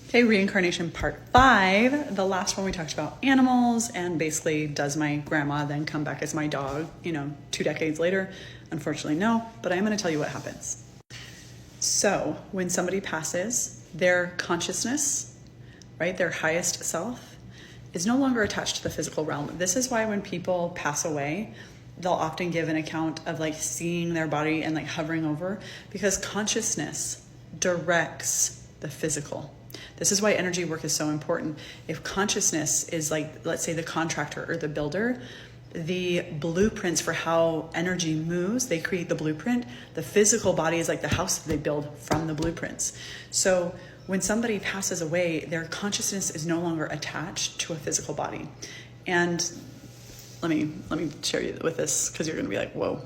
Okay, reincarnation part 5. The last one we talked about animals and basically does my grandma then come back as my dog, 2 decades later? Unfortunately, no, but I'm going to tell you what happens. So when somebody passes, their consciousness, right, their highest self, is no longer attached to the physical realm. This is why when people pass away, they'll often give an account of like seeing their body and like hovering over, because consciousness directs the physical. This is why energy work is so important. If consciousness is like, let's say, the contractor or the builder, the blueprints for how energy moves, they create the blueprint. The physical body is like the house that they build from the blueprints. So when somebody passes away, their consciousness is no longer attached to a physical body. And let me share you with this, because you're going to be like, whoa.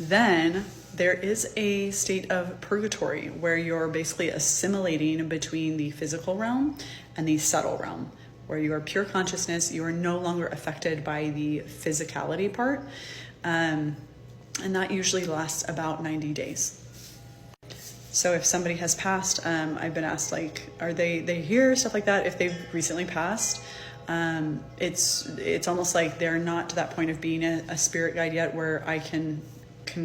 Then there is a state of purgatory where you're basically assimilating between the physical realm and the subtle realm, where you are pure consciousness. You are no longer affected by the physicality part. And that usually lasts about 90 days. So if somebody has passed, I've been asked, like, are they here, stuff like that. If they've recently passed, it's almost like they're not to that point of being a spirit guide yet where I can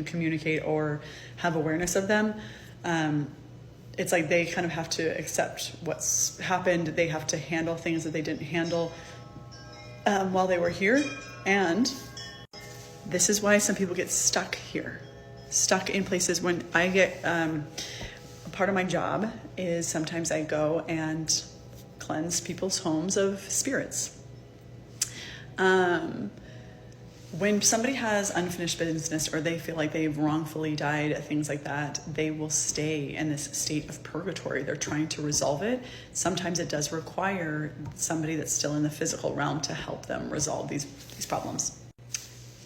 communicate or have awareness of them. It's like they kind of have to accept what's happened. They have to handle things that they didn't handle while they were here. And this is why some people get stuck here, stuck in places. When I get, a part of my job is sometimes I go and cleanse people's homes of spirits. When somebody has unfinished business or they feel like they've wrongfully died, things like that, they will stay in this state of purgatory. They're trying to resolve it. Sometimes it does require somebody that's still in the physical realm to help them resolve these problems.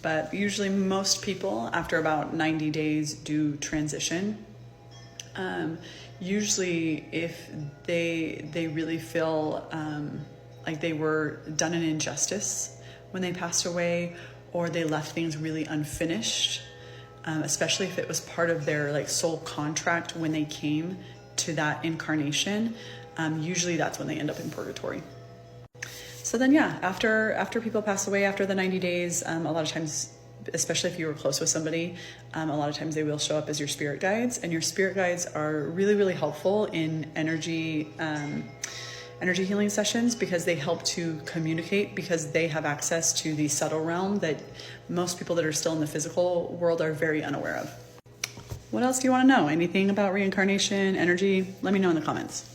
But usually most people, after about 90 days, do transition. Usually if they really feel like they were done an injustice when they passed away, or they left things really unfinished, especially if it was part of their like soul contract when they came to that incarnation, usually that's when they end up in purgatory. So then, yeah, after people pass away, after the 90 days, a lot of times, especially if you were close with somebody, a lot of times they will show up as your spirit guides, and your spirit guides are really, really helpful in energy healing sessions, because they help to communicate, because they have access to the subtle realm that most people that are still in the physical world are very unaware of. What else do you want to know? Anything about reincarnation, energy? Let me know in the comments.